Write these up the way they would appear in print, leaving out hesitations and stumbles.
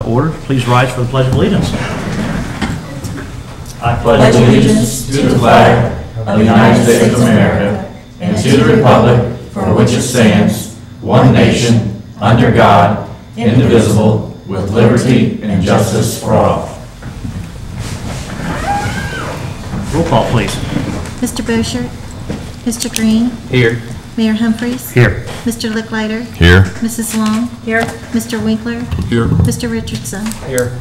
order. Please rise for the Pledge of Allegiance. I pledge allegiance to the flag of the United States of America and to the republic for which it stands, one nation, under God, indivisible, with liberty and justice for all. Roll call, please. Mr. Boschert, Mr. Green, Here. Mayor Humphreys, Here. Mr. Licklider, Here. Mrs. Long, here, Mr. Winkler, Here. Mr. Richardson. Here.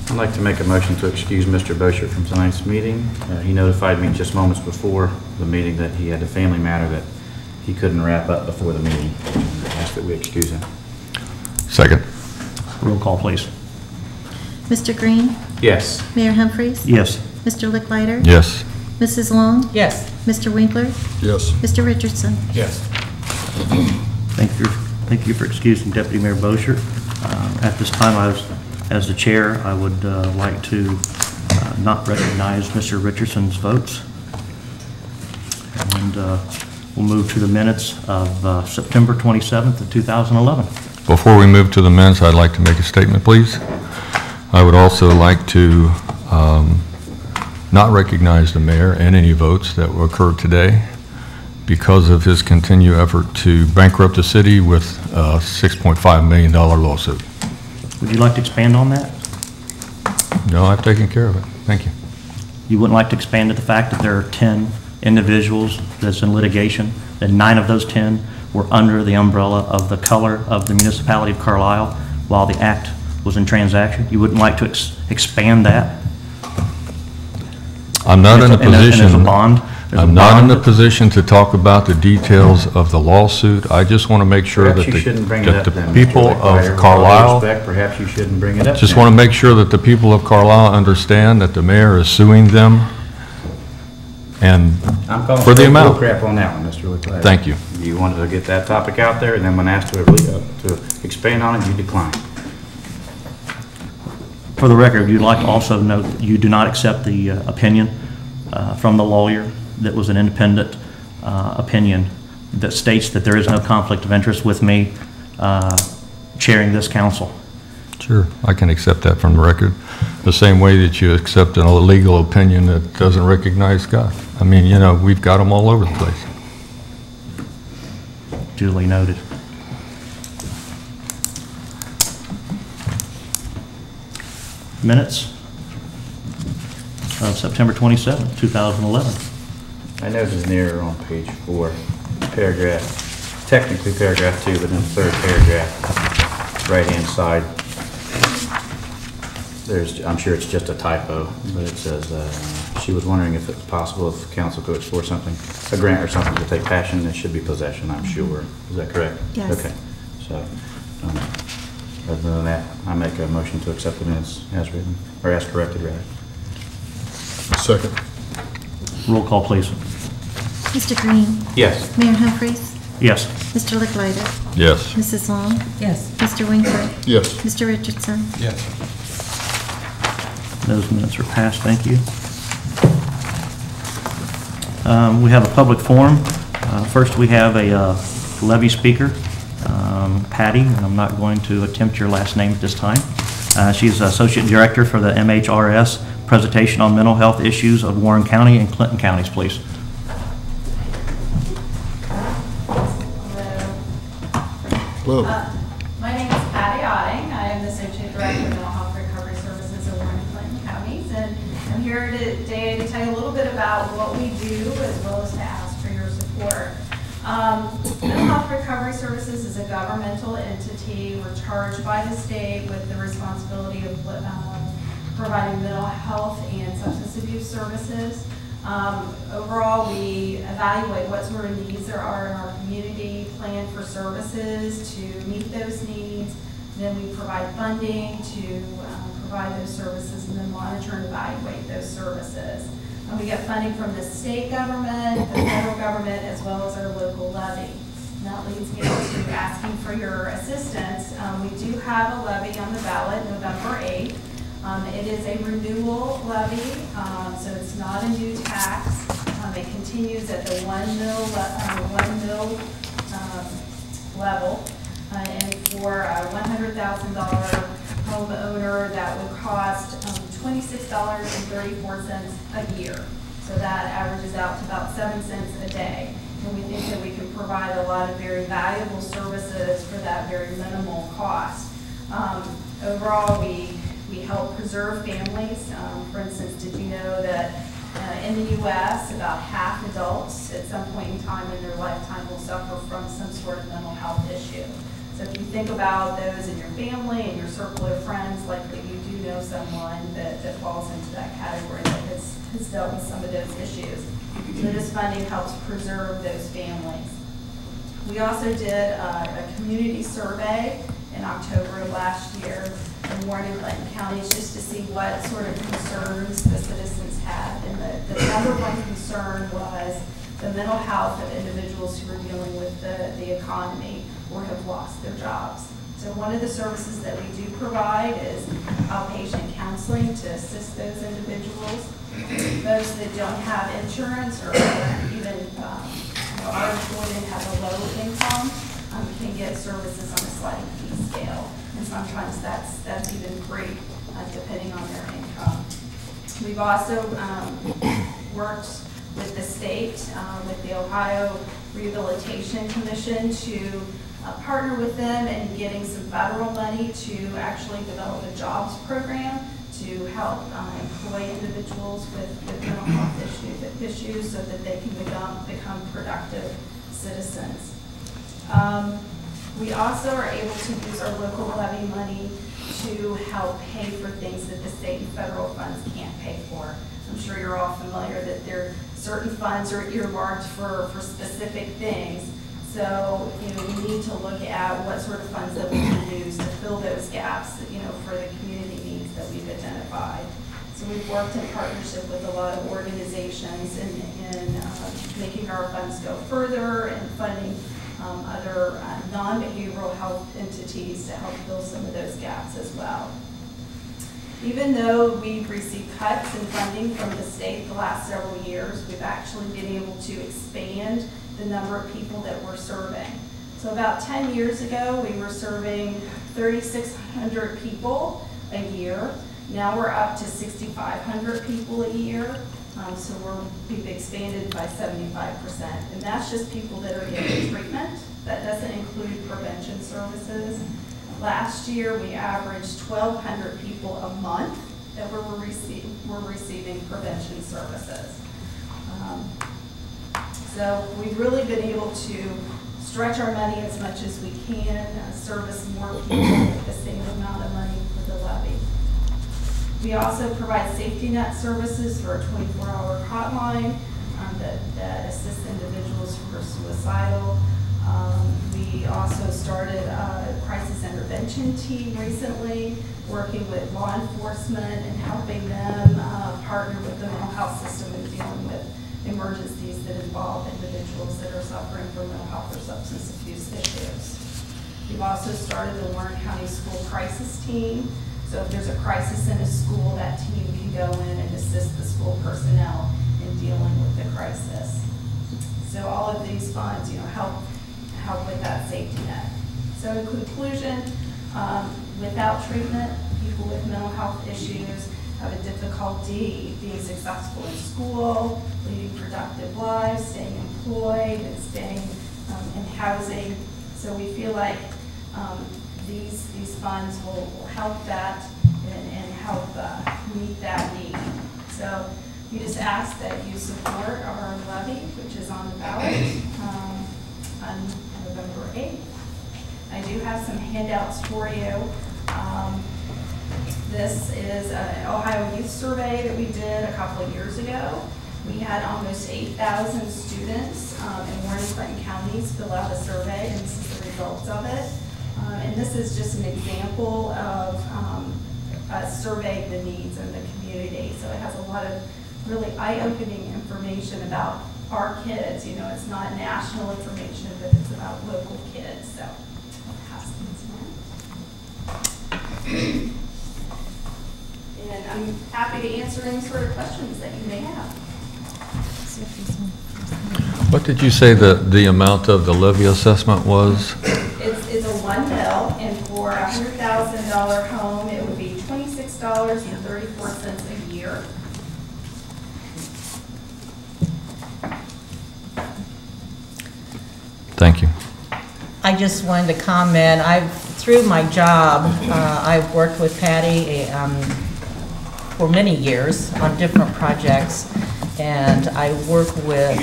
I'd like to make a motion to excuse Mr. Boschert from tonight's meeting. He notified me just moments before the meeting that he had a family matter that he couldn't wrap up before the meeting. I ask that we excuse him. Second. Roll call, please. Mr. Green, Yes. Mayor Humphreys, Yes. Mr. Licklider, Yes. Mrs. Long, Yes. Mr. Winkler, Yes. Mr. Richardson. Yes. Thank you for excusing Deputy Mayor Boschert. At this time, as the chair, I would like to not recognize Mr. Richardson's votes. And we'll move to the minutes of September 27th of 2011. Before we move to the minutes, I'd like to make a statement, please. I would also like to not recognize the mayor and any votes that will occur today because of his continued effort to bankrupt the city with a $6.5 million lawsuit. Would you like to expand on that? No, I've taken care of it. Thank you. You wouldn't like to expand to the fact that there are 10 individuals that's in litigation, that 9 of those 10 were under the umbrella of the color of the municipality of Carlisle while the act was in transaction? You wouldn't like to expand that? I'm not in a position. There's a bond. I'm not in a position to talk about the details of the lawsuit. I just want to make sure Perhaps that you shouldn't bring it up the then, people Mr. Licklider. of Carlisle. With all due respect, perhaps you shouldn't bring it up. Just then. want to make sure that the people of Carlisle understand that the mayor is suing them and I'm calling for the amount. crap on that one, Mr. Licklider. Thank you. You wanted to get that topic out there, and then when asked to expand on it, you declined. For the record, you'd like to also note that you do not accept the opinion from the lawyer that was an independent opinion that states that there is no conflict of interest with me chairing this council. Sure, I can accept that from the record. The same way that you accept a legal opinion that doesn't recognize God. I mean, you know, we've got them all over the place. Duly noted. Minutes of September 27th, 2011. I noticed an error on page 4, paragraph, technically paragraph 2, but in the third paragraph, right-hand side. I'm sure it's just a typo, but it says, she was wondering if it's possible if council could explore something, a grant or something to take passion, it should be possession, I'm sure. Is that correct? Yes. Okay. So, other than that, I make a motion to accept the minutes as written, or as corrected, rather. Second. Roll call, please. Mr. Green, Yes. Mayor Humphreys, Yes. Mr. Licklider, Yes. Mrs. Long, Yes. Mr. Winkler, Yes. Mr. Richardson. Yes. Those minutes are passed. Thank you. We have a public forum. First, we have a levy speaker, Patty, and I'm not going to attempt your last name at this time. She's Associate Director for the MHRS Presentation on Mental Health Issues of Warren County and Clinton Counties, please. Hello. My name is Patty Otting. I am the Associate Director of Mental Health Recovery Services in Warren and Clinton counties, and I'm here today to tell you a little bit about what we do as well as to ask for your support. Mental Health Recovery Services is a governmental entity. We're charged by the state with the responsibility of providing mental health and substance abuse services. Overall, we evaluate what sort of needs there are in our community, plan for services to meet those needs, then we provide funding to provide those services, and then monitor and evaluate those services. And we get funding from the state government, the federal government, as well as our local levy. And that leads me to asking for your assistance. We do have a levy on the ballot November 8th. It is a renewal levy, so it's not a new tax. It continues at the 1 mil level. And for a $100,000 homeowner, that would cost $26.34 a year. So that averages out to about 7 cents a day. And we think that we can provide a lot of very valuable services for that very minimal cost. Overall, we help preserve families. For instance, did you know that in the U.S., about half adults at some point in time in their lifetime will suffer from some sort of mental health issue? So if you think about those in your family and your circle of friends, likely you do know someone that falls into that category that has dealt with some of those issues. So this funding helps preserve those families. We also did a community survey in October of last year in Warren and Clinton counties just to see what sort of concerns the citizens had. And the number one concern was the mental health of individuals who are dealing with the economy or have lost their jobs. So one of the services that we do provide is outpatient counseling to assist those individuals. Those that don't have insurance or even are employed and have a low income can get services on a sliding fee scale. And sometimes that's even free depending on their income. We've also worked with the state, with the Ohio Rehabilitation Commission to partner with them in getting some federal money to actually develop a jobs program to help employ individuals with mental health issues so that they can become productive citizens. We also are able to use our local levy money to help pay for things that the state and federal funds can't pay for. I'm sure you're all familiar that there certain funds are earmarked for specific things. So, we need to look at what sort of funds that we can use to fill those gaps, for the community needs that we've identified. So we've worked in partnership with a lot of organizations in making our funds go further and funding other non-behavioral health entities to help fill some of those gaps as well. Even though we've received cuts in funding from the state the last several years, we've actually been able to expand the number of people that we're serving. So about 10 years ago, we were serving 3,600 people a year. Now we're up to 6,500 people a year. So we've expanded by 75%. And that's just people that are getting treatment. That doesn't include prevention services. Last year, we averaged 1,200 people a month that were receiving prevention services. So we've really been able to stretch our money as much as we can, service more people with the same amount of money for the levy. We also provide safety net services for a 24-hour hotline that assists individuals who are suicidal. We also started a crisis intervention team recently, working with law enforcement and helping them partner with the mental health system in dealing with emergencies that involve individuals that are suffering from mental health or substance abuse issues. We've also started the Warren County School Crisis Team. So if there's a crisis in a school, that team can go in and assist the school personnel in dealing with the crisis. So all of these funds, help with that safety net. So in conclusion, without treatment, people with mental health issues have a difficulty being successful in school, leading productive lives, staying employed, and staying in housing. So we feel like these funds will help that and help meet that need. So we just ask that you support our levy, which is on the ballot on November 8th. I do have some handouts for you. This is an Ohio Youth Survey that we did a couple of years ago. We had almost 8,000 students in Warren and Clinton counties fill out a survey, and this is the results of it. And this is just an example of surveying the needs in the community. So it has a lot of really eye-opening information about our kids. It's not national information, but it's about local kids. So I'll pass these on. And I'm happy to answer any sort of questions that you may have. What did you say the amount of the levy assessment was? It's a $1 home, it would be $26.34 a year. Thank you. I just wanted to comment, through my job, I've worked with Patty for many years on different projects, and I work with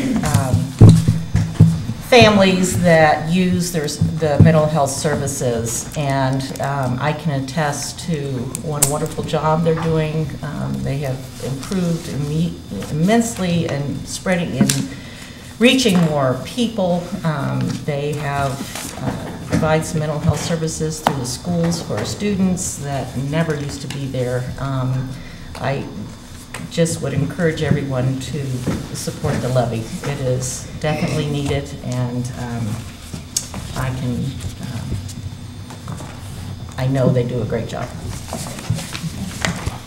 families that use the mental health services, and I can attest to what a wonderful job they're doing. They have improved immensely in spreading and reaching more people. They have provide some mental health services through the schools for our students that never used to be there. I just would encourage everyone to support the levy. It is definitely needed, and I know they do a great job.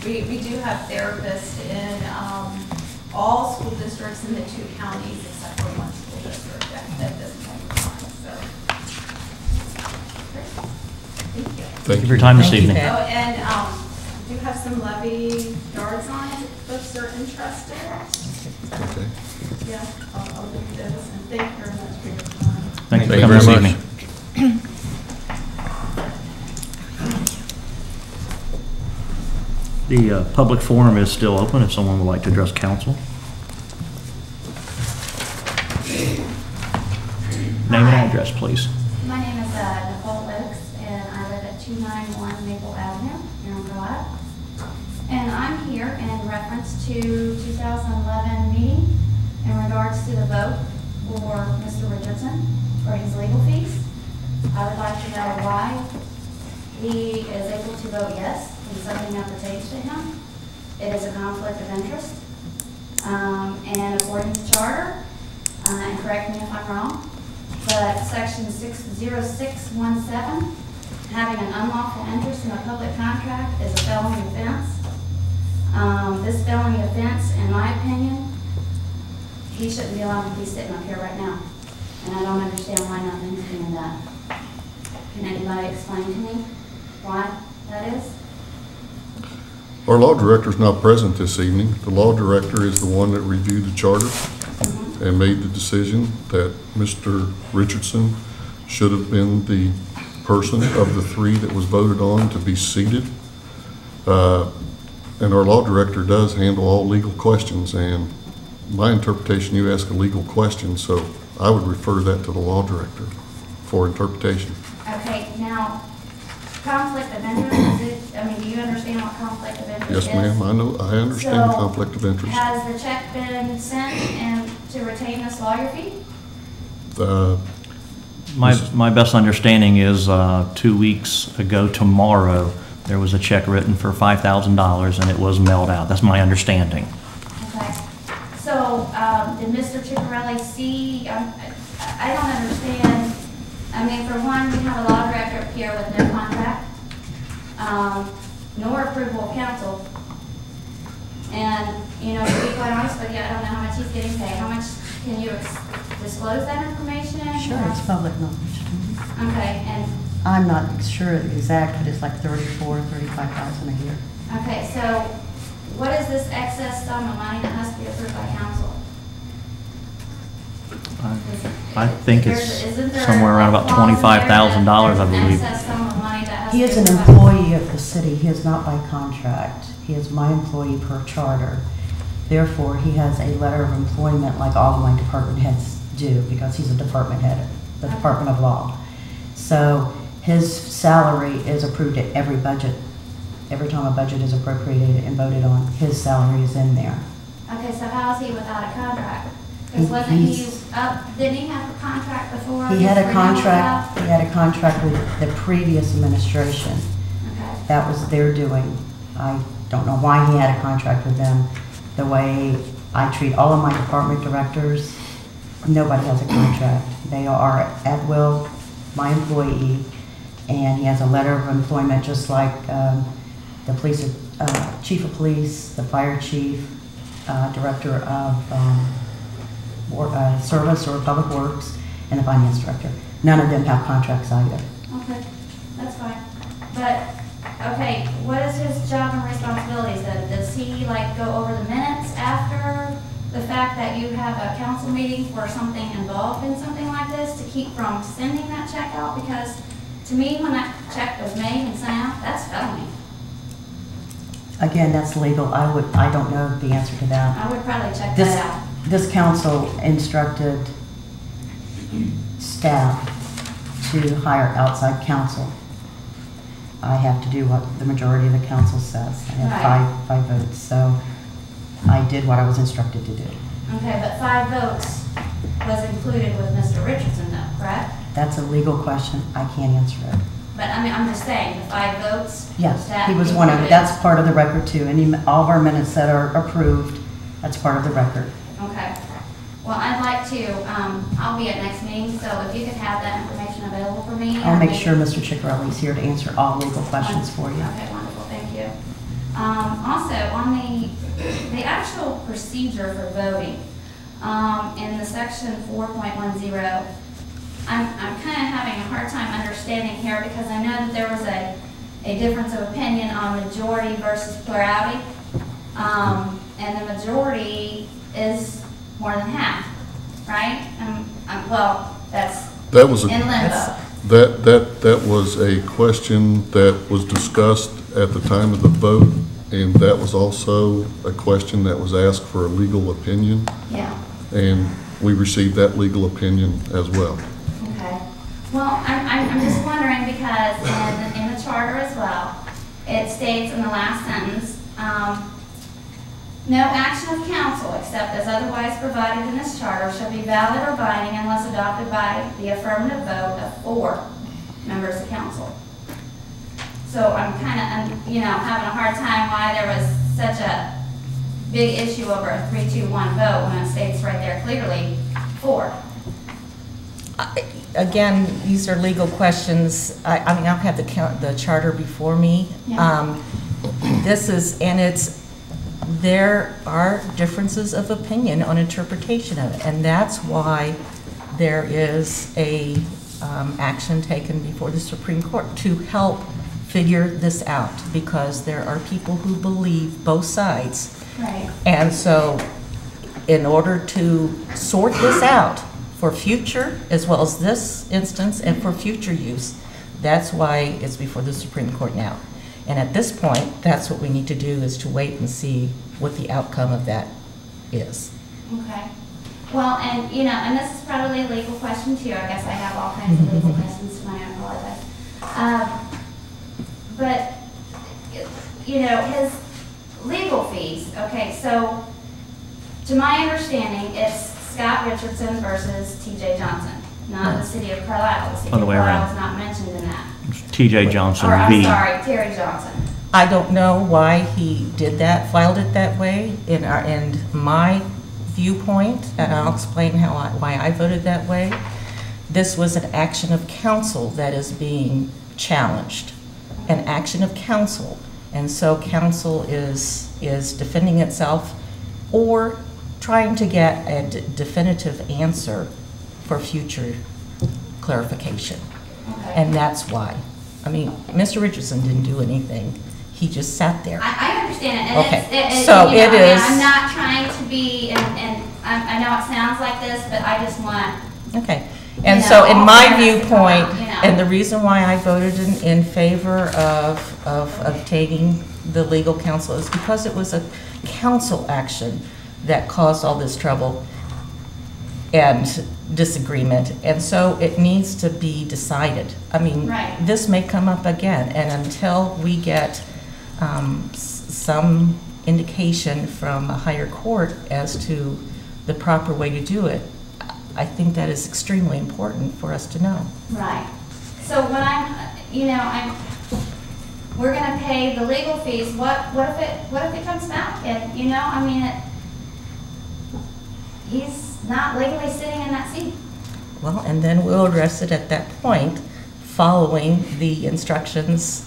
We do have therapists in all school districts in the 2 counties except for one school district at this point in time. So, great. Thank you. Thank you for your time this Thank you, evening. Pat. Oh, and do have some levy guards on it if folks are interested. Okay. Yeah, I'll do this, and thank you very much for your time. Thank you for Thank you coming this very evening. The public forum is still open if someone would like to address council. Name and address, please. My name is Nicole Oakes, and I live at 291 Maple Avenue here in Carlisle. And I'm here in reference to 2011 meeting in regards to the vote for Mr. Richardson for his legal fees. I would like to know why he is able to vote yes in something that pertains to him. It is a conflict of interest. And according to charter, and correct me if I'm wrong, but section 60617, having an unlawful interest in a public contract is a felony offense. This felony offense, in my opinion, he shouldn't be allowed to be sitting up here right now. And I don't understand why nothing's being done. Can anybody explain to me why that is? Our law director is not present this evening. The law director is the one that reviewed the charter and made the decision that Mr. Richardson should have been the person of the 3 that was voted on to be seated. And our law director does handle all legal questions, and my interpretation, you ask a legal question, so I would refer that to the law director for interpretation. Okay, now, conflict of interest, do you understand what conflict of interest is? Yes, ma'am, I understand the So, conflict of interest. Has the check been sent and to retain this lawyer fee? My best understanding is 2 weeks ago tomorrow, there was a check written for $5,000 and it was mailed out. That's my understanding. Okay, so, did Mr. Ciccarelli see, I don't understand, for one, we have a law director up here with no contract, nor approval of counsel, and, to be quite honest with you, I don't know how much he's getting paid. How much, can you disclose that information? Sure, it's public knowledge. Okay, and, I'm not sure exact, but it's like 35,000 a year. okay, so what is this excess sum of money that must be approved by council? I think it's Isn't there somewhere around about a clause in there $25,000, that I believe. there's an excess sum of money that has He to is be an approved by- employee of the city. He is not by contract. He is my employee per charter. Therefore, he has a letter of employment like all of my department heads do, because he's a department head of the Department of Law. So his salary is approved at every budget. Every time a budget is appropriated and voted on, his salary is in there. Okay, so how is he without a contract? Because wasn't he up, didn't he have a contract before? He had a was renewed contract, stuff? he had a contract with the previous administration. Okay, That was their doing. I don't know why he had a contract with them. The way I treat all of my department directors, nobody has a contract. They are at will, my employee, and he has a letter of employment just like the police, chief of police, the fire chief, director of service or public works, and the finance director. None of them have contracts either. okay, that's fine. But, okay, what is his job and responsibilities then? Does he like go over the minutes after the fact that you have a council meeting for something involved in something like this to keep from sending that check out? Because to me, when that check was made and sent out, that's felony. Again, that's legal. I don't know the answer to that. I would probably check that out. This council instructed staff to hire outside counsel. I have to do what the majority of the council says. I have five votes, so I did what I was instructed to do. Okay, but 5 votes was included with Mr. Richardson though, correct? That's a legal question. I can't answer it. But I mean, I'm just saying, the 5 votes? Yes, that he was one of it. included- That's part of the record too. All of our minutes that are approved, that's part of the record. Okay. Well, I'd like to, I'll be at next meeting, so if you could have that information available for me. I'll make sure Mr. Ciccarelli's here to answer all legal questions for you. Okay, wonderful, thank you. Also, on the actual procedure for voting, in the section 4.10, I'm kind of having a hard time understanding here because I know that there was a difference of opinion on majority versus plurality. And the majority is more than half, right? Well, That was in a, limbo. that was a question that was discussed at the time of the vote, and that was also a question that was asked for a legal opinion. Yeah. And we received that legal opinion as well. Okay. Well, I'm just wondering because in the charter as well, it states in the last sentence, no action of council except as otherwise provided in this charter shall be valid or binding unless adopted by the affirmative vote of 4 members of council. So I'm kind of, having a hard time why there was such a big issue over a 3-2-1 vote when it states right there clearly 4. Again, these are legal questions. I mean, I'll have the charter before me. Yeah. There are differences of opinion on interpretation of it, and that's why there is a action taken before the Supreme Court to help figure this out, because there are people who believe both sides. Right. And so in order to sort this out for future, as well as this instance and for future use, that's why it's before the Supreme Court now. And at this point, that's what we need to do, is to wait and see what the outcome of that is. Okay. Well, and this is probably a legal question too. I guess I have all kinds of legal questions tonight. I apologize. But his legal fees. Okay, so to my understanding, it's Scott Richardson versus T.J. Johnson, not the city of Carlisle. The city Other of way Carlisle around. is not mentioned in that. T.J. Johnson Or I'm v. sorry, Terry Johnson. I don't know why he did that, filed it that way. In my viewpoint, and I'll explain why I voted that way. This was an action of council that is being challenged, an action of council, and so council is defending itself or trying to get a definitive answer for future clarification. Okay. And that's why. I mean, Mr. Richardson didn't do anything. He just sat there. I understand it. And Okay. So it is. I'm not trying to be, and I know it sounds like this, but I just want. Okay. And so in my viewpoint, you know. and the reason why I voted in favor of obtaining the legal counsel is because it was a council action that caused all this trouble and disagreement, and so it needs to be decided. I mean, Right. this may come up again, and until we get some indication from a higher court as to the proper way to do it, I think that is extremely important for us to know. Right. So when we're gonna pay the legal fees, what if it comes back and, he's not legally sitting in that seat? Well, and then we'll address it at that point, following the instructions,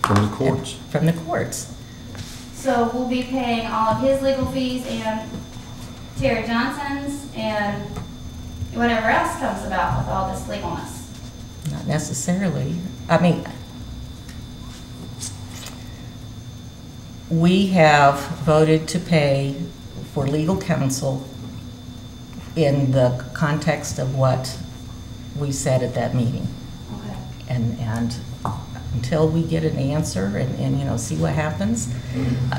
From the courts. from the courts. So we'll be paying all of his legal fees and Terry Johnson's and whatever else comes about with all this legalness. Not necessarily. I mean, we have voted to pay for legal counsel in the context of what we said at that meeting. Okay. And until we get an answer and you know, see what happens,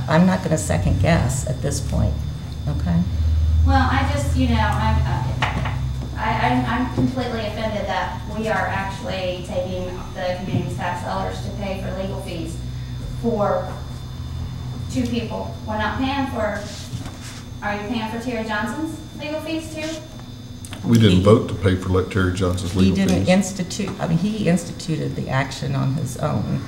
I'm not going to second guess at this point, okay? Well, I just, you know, I'm completely offended that we are actually taking the community's tax dollars to pay for legal fees for 2 people. We're not paying for, are you paying for Terry Johnson's legal fees too? We didn't vote to pay for Terry Johnson's He legal didn't fees. institute, I mean, he instituted the action on his own.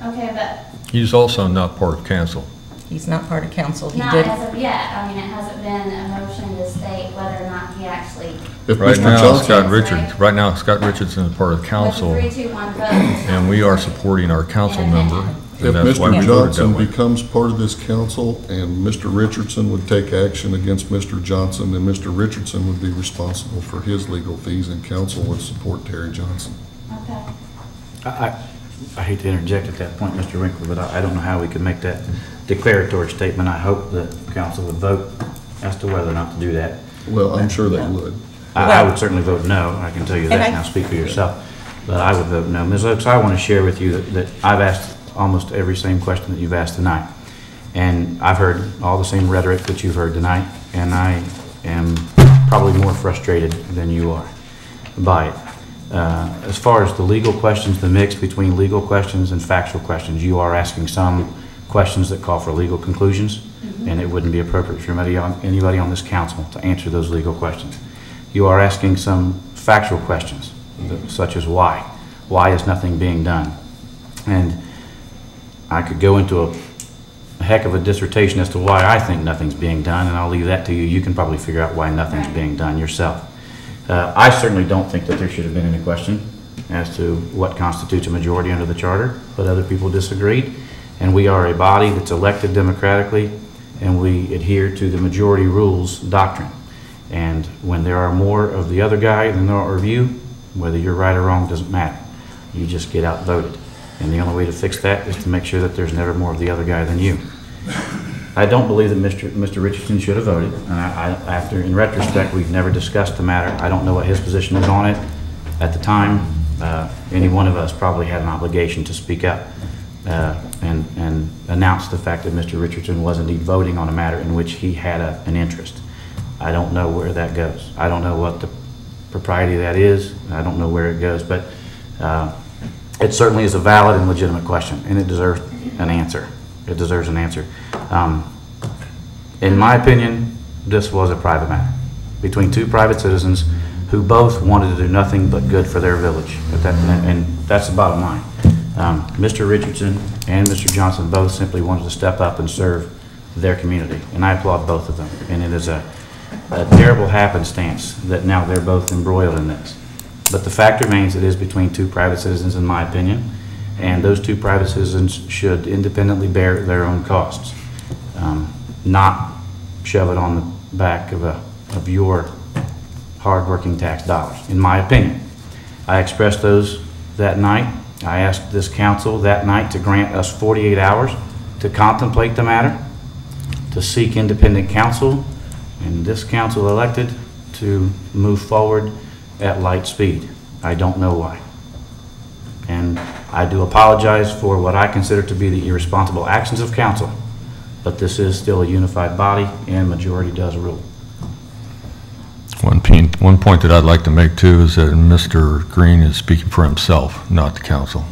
Okay, but He's also not part of council. He's not part of council. He not did. as of yet. I mean, it hasn't been a motion to state whether or not he actually, If Right Mr. now, Johnson, Scott Richardson is part of council, with a 3-2-1 vote. and we are supporting our council member. if And that's why we Mr. voted that Johnson way. becomes part of this council and Mr. Richardson would take action against Mr. Johnson, then Mr. Richardson would be responsible for his legal fees and council would support Terry Johnson. Okay. I hate to interject at that point, Mr. Winkler, but I don't know how we could make that declaratory statement. I hope that council would vote as to whether or not to do that. Well, I'm sure they would. I would certainly vote no, I can tell you And that I- now, speak for yourself. But I would vote no. Ms. Oaks, I want to share with you that I've asked almost every same question that you've asked tonight. And I've heard all the same rhetoric that you've heard tonight, and I am probably more frustrated than you are by it. As far as the legal questions, the mix between legal questions and factual questions, you are asking some questions that call for legal conclusions, and it wouldn't be appropriate for anybody on this council to answer those legal questions. You are asking some factual questions, such as why. Why is nothing being done? And I could go into a heck of a dissertation as to why I think nothing's being done, and I'll leave that to you. You can probably figure out why nothing's being done yourself. I certainly don't think that there should have been any question as to what constitutes a majority under the charter, but other people disagreed. And we are a body that's elected democratically, and we adhere to the majority rules doctrine. And when there are more of the other guy than there are of you, whether you're right or wrong doesn't matter. You just get outvoted. And the only way to fix that is to make sure that there's never more of the other guy than you. I don't believe that Mr. Richardson should have voted. And in retrospect, we've never discussed the matter. I don't know what his position is on it. At the time, any one of us probably had an obligation to speak up and announce the fact that Mr. Richardson was indeed voting on a matter in which he had an interest. I don't know where that goes. I don't know what the propriety of that is. I don't know where it goes, but it certainly is a valid and legitimate question, and it deserves an answer. It deserves an answer. In my opinion, this was a private matter between 2 private citizens who both wanted to do nothing but good for their village. And that's the bottom line. Mr. Richardson and Mr. Johnson both simply wanted to step up and serve their community, and I applaud both of them. And it is a terrible happenstance that now they're both embroiled in this. But the fact remains it is between 2 private citizens, in my opinion, and those 2 private citizens should independently bear their own costs, not shove it on the back of your hard-working tax dollars, in my opinion. I expressed those that night. I asked this council that night to grant us 48 hours to contemplate the matter, to seek independent counsel, and this council elected to move forward at light speed. I don't know why. And I do apologize for what I consider to be the irresponsible actions of council, but this is still a unified body and majority does rule. One point that I'd like to make too is that Mr. Green is speaking for himself, not the council.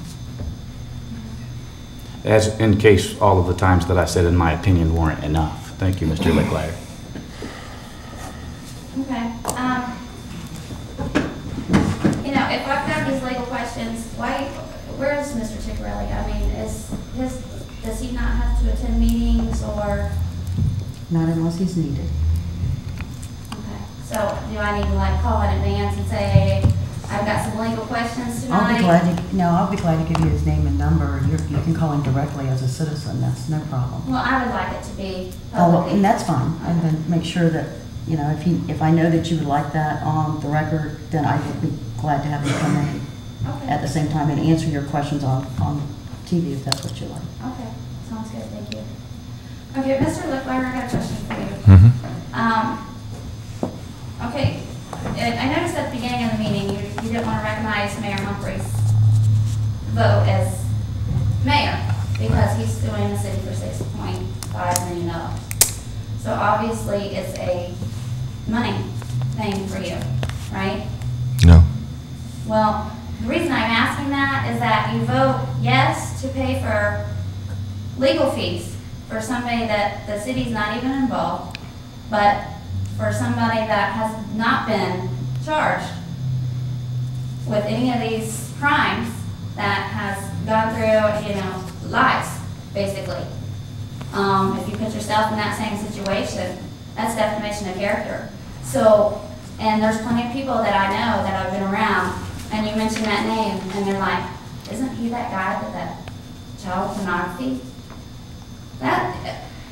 As in case all of the times that I said in my opinion weren't enough. Thank you, Mr. Licklater. Okay. You know, if I've got these legal questions, where is Mr. Ciccarelli? I mean, does he not have to attend meetings or? Not unless he's needed. Okay. So do I need to like call in advance and say, hey, I've got some legal questions tonight? I'll be glad to give you his name and number. You can call him directly as a citizen. That's no problem. Well, I would like it to be Oh, publicly. and that's fine. And then make sure that, you know, if I know that you would like that on the record, then I would be glad to have you come in Okay. at the same time and answer your questions on TV if that's what you like. Okay. Sounds good, thank you. Okay, Mr. Licklider, I got a question for you. Okay, I noticed at the beginning of the meeting, you didn't want to recognize Mayor Humphrey's vote as mayor because he's suing the city for $6.5 million. So obviously it's a money thing for you, right? No. Well, the reason I'm asking that is that you vote yes to pay for legal fees for somebody that the city's not even involved, but for somebody that has not been charged with any of these crimes that has gone through, you know, lies, basically. If you put yourself in that same situation, that's defamation of character. So, and there's plenty of people that I know that I've been around, and you mention that name, and they're like, isn't he that guy with that child pornography?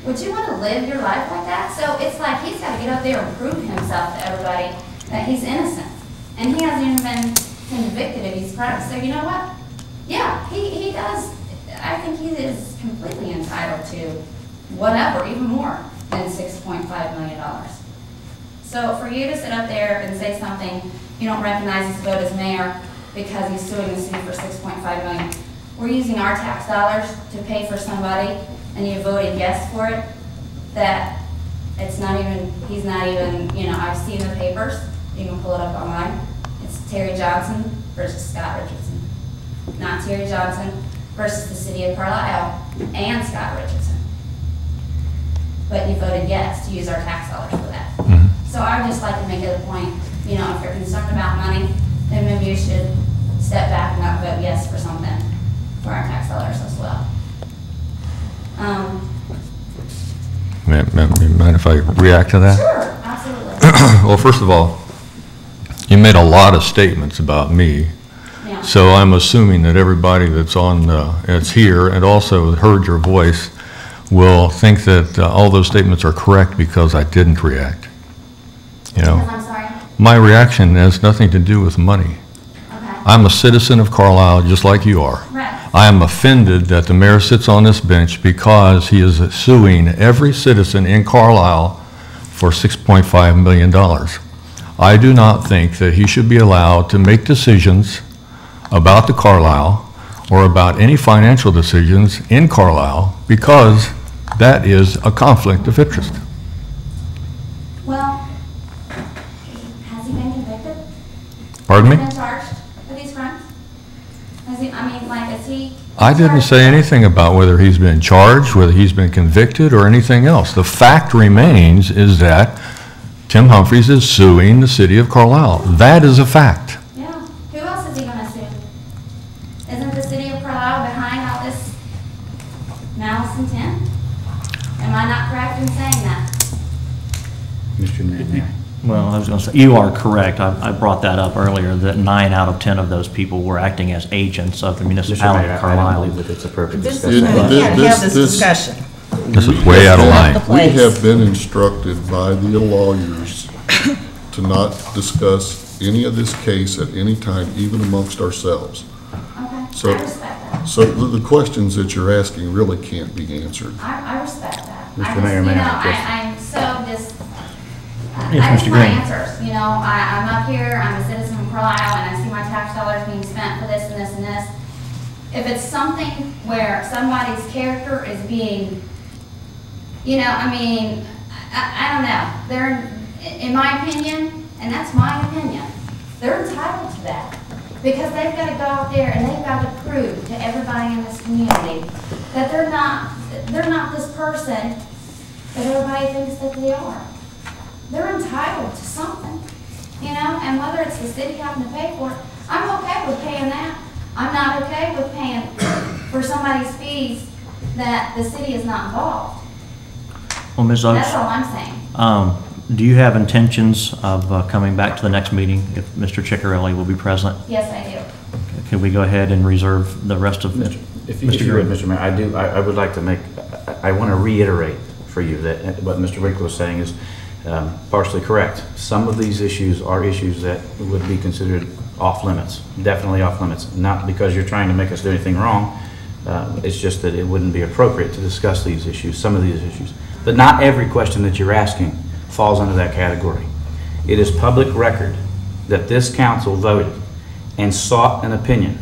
Would you want to live your life like that? So it's like he's got to get up there and prove himself to everybody that he's innocent. And he hasn't even been convicted of these crimes. So you know what? Yeah, he does. I think he is completely entitled to whatever, even more than $6.5 million. So for you to sit up there and say something, you don't recognize his vote as mayor because he's suing the city for $6.5 million. We're using our tax dollars to pay for somebody, and you voted yes for it, that it's not even, he's not even, you know, I've seen the papers, you can pull it up online. It's Terry Johnson versus Scott Richardson. Not Terry Johnson versus the city of Carlisle and Scott Richardson. But you voted yes to use our tax dollars for that. So I would just like to make it a point, you know, if you're concerned about money, then maybe you should step back and not vote yes for something for our tax dollars as well. Mind if I react to that? Sure, absolutely. Well, first of all, you made a lot of statements about me. Yeah. So I'm assuming that everybody that's here and also heard your voice will think that all those statements are correct because I didn't react. You know, I'm sorry. my reaction has nothing to do with money. Okay. I'm a citizen of Carlisle just like you are. Right. I am offended that the mayor sits on this bench because he is suing every citizen in Carlisle for $6.5 million. I do not think that he should be allowed to make decisions about the Carlisle or about any financial decisions in Carlisle because that is a conflict of interest. Well, has he been convicted? Pardon me? Has he been charged with these crimes? Has he, I mean, like, is he? I didn't say anything about whether he's been charged, whether he's been convicted, or anything else. The fact remains is that Tim Humphries is suing the city of Carlisle. That is a fact. Yeah. Who else is he going to sue? Isn't the city of Carlisle behind all this malice intent? Am I not correct in saying that? Mr. Mayor. Well, I was going to say, you are correct. I brought that up earlier, that 9 out of 10 of those people were acting as agents of the Mr. municipality Mayor, of I don't Carlisle. believe that it's appropriate This discussion. is, we can't have this discussion. This is way out of line. We have been instructed by the lawyers to not discuss any of this case at any time, even amongst ourselves. Okay, So- I respect that. So the questions that you're asking really can't be answered. I respect that. Mr. I just, Mayor, you may know, I just- I'm so just, Yes, I just Mr. want Green. answers, you know, I'm up here, I'm a citizen of Carlisle, and I see my tax dollars being spent for this and this and this. If it's something where somebody's character is being, you know, I mean, I don't know, they're, in my opinion, and that's my opinion, they're entitled to that. Because they've got to go out there and they've got to prove to everybody in this community that they're not this person that everybody thinks that they are. They're entitled to something, you know, and whether it's the city having to pay for it, I'm okay with paying that. I'm not okay with paying for somebody's fees that the city is not involved. Well, Ms. Oaks, That's all I'm saying. do you have intentions of coming back to the next meeting if Mr. Ciccarelli will be present? Yes, I do. Could we go ahead and reserve the rest of it? If you would, Mr. Mayor, I would like to I want to reiterate for you that what Mr. Winkler was saying is partially correct. Some of these issues are issues that would be considered off limits, definitely off limits. Not because you're trying to make us do anything wrong, It's just that it wouldn't be appropriate to discuss these issues, some of these issues. But not every question that you're asking falls under that category. It is public record that this council voted and sought an opinion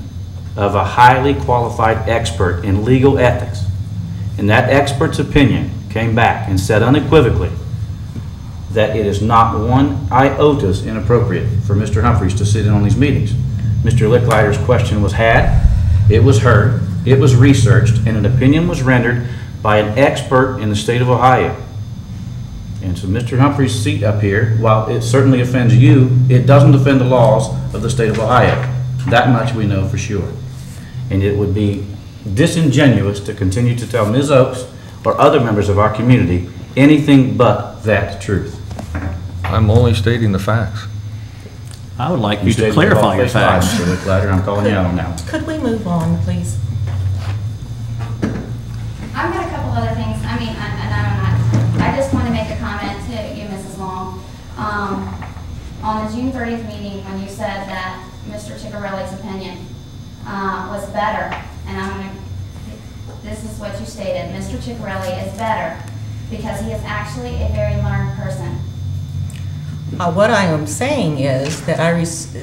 of a highly qualified expert in legal ethics. And that expert's opinion came back and said unequivocally that it is not one iota inappropriate for Mr. Humphreys to sit in on these meetings. Mr. Licklider's question was had, it was heard, it was researched, and an opinion was rendered by an expert in the state of Ohio. And so Mr. Humphreys' seat up here, while it certainly offends you, it doesn't offend the laws of the state of Ohio. That much we know for sure. And it would be disingenuous to continue to tell Ms. Oakes or other members of our community anything but that truth. I'm only stating the facts. I would like you to stated clarify your about face lies, facts. Mr. Licklider. I'm calling you out on that. Could we move on, please? I've got a couple other things. I mean, I just want to make a comment to you, Mrs. Long. On the June 30th meeting, when you said that Mr. Ciccarelli's opinion was better, and this is what you stated, Mr. Ciccarelli is better because he is actually a very learned person. What I am saying is that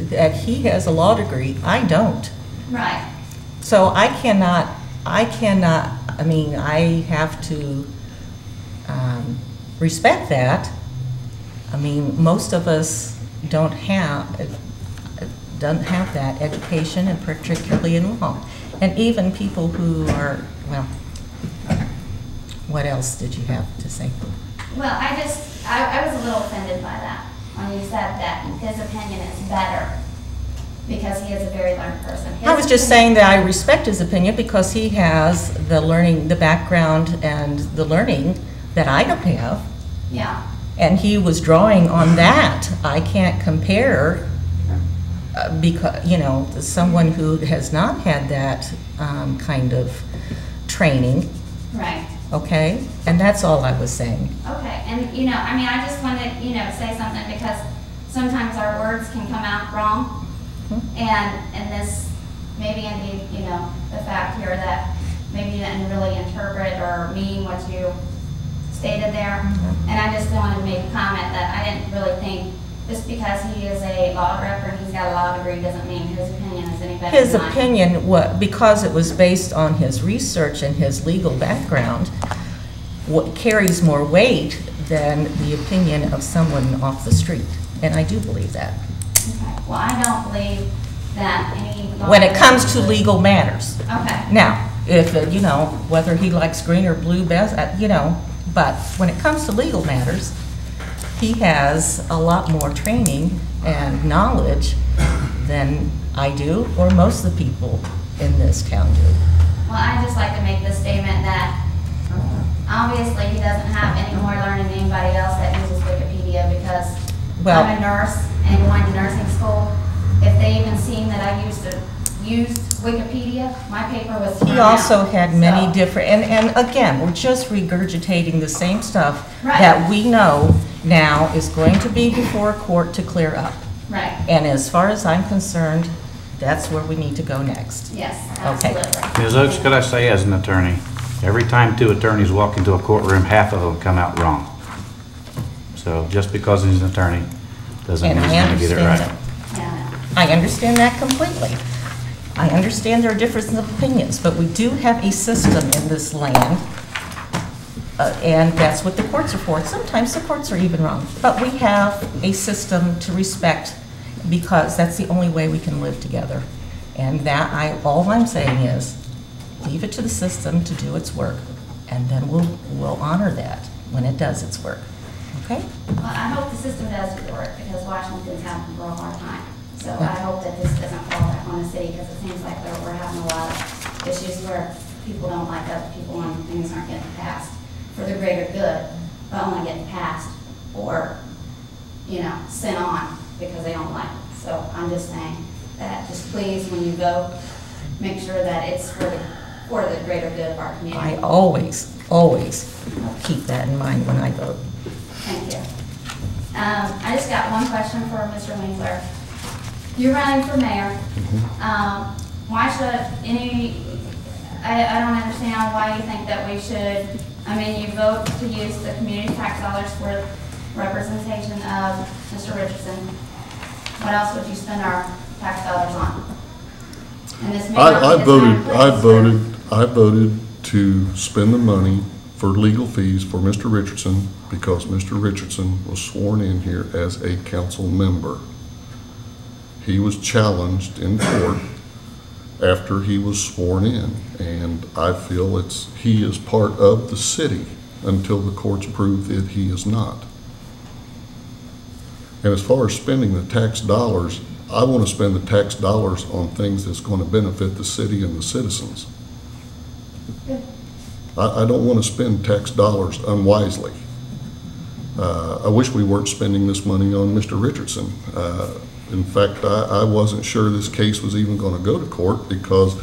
that he has a law degree. I don't. Right. So I cannot, I mean, I have to respect that. I mean, most of us don't have that education, and particularly in law. And even people who are, well, what else did you have to say? Well, I was a little offended by that when you said that his opinion is better because he is a very learned person. I was just saying that I respect his opinion because he has the learning, the background and the learning that I don't have. Yeah. And he was drawing on that. I can't compare because, you know, someone who has not had that kind of training. Right. Okay? And that's all I was saying. Okay. And, you know, I mean, I just wanted to, you know, say something because sometimes our words can come out wrong. And this maybe indeed, you know, the fact here that maybe you didn't really interpret or mean what you stated there. And I just wanted to make a comment that I didn't really think just because he is a law director and he's got a law degree doesn't mean his opinion is any better His than mine. opinion, because it was based on his research and his legal background, what carries more weight than the opinion of someone off the street. And I do believe that. Okay. Well, I don't believe that any law When it comes to director- legal matters. Okay. Now, if, you know, whether he likes green or blue best, you know, but when it comes to legal matters, he has a lot more training and knowledge than I do, or most of the people in this town do. Well, I'd just like to make this statement that obviously he doesn't have any more learning than anybody else that uses Wikipedia because Well- I'm a nurse and going to nursing school. If they even seen that I used Wikipedia, my paper was thrown He also out. had many So- different, and again, we're just regurgitating the same stuff Right. that we know now is going to be before court to clear up. Right, And as far as I'm concerned, that's where we need to go next. yes, Okay. absolutely. Ms. Oakes, could I say as an attorney, every time two attorneys walk into a courtroom, half of them come out wrong. So just because he's an attorney doesn't And mean I he's going to get it understand right. that. Yeah, I understand that completely. I understand there are differences of opinions, but we do have a system in this land, and that's what the courts are for. Sometimes the courts are even wrong, but we have a system to respect because that's the only way we can live together. And that, all I'm saying is, leave it to the system to do its work, and then we'll honor that when it does its work. Okay? well, I hope the system does do the work because Washington's having a real hard time. So I hope that this doesn't fall back on the city because it seems like we're having a lot of issues where people don't like other people and things aren't getting passed for the greater good, but only getting passed or, you know, sent on because they don't like it. So I'm just saying that just please, when you vote, make sure that it's for the greater good of our community. I always keep that in mind when I vote. Thank you. I just got one question for Mr. Winkler. You're running for mayor. Why should I don't understand why you think that we should, I mean, you vote to use the community tax dollars for representation of Mr. Richardson. What else would you spend our tax dollars on? And this may not be the time and place I voted to spend the money for legal fees for Mr. Richardson because Mr. Richardson was sworn in here as a council member. He was challenged in court after he was sworn in, and I feel he is part of the city until the courts prove that he is not. And as far as spending the tax dollars, I want to spend the tax dollars on things that's going to benefit the city and the citizens. I don't want to spend tax dollars unwisely. I wish we weren't spending this money on Mr. Richardson. In fact, I wasn't sure this case was even going to go to court because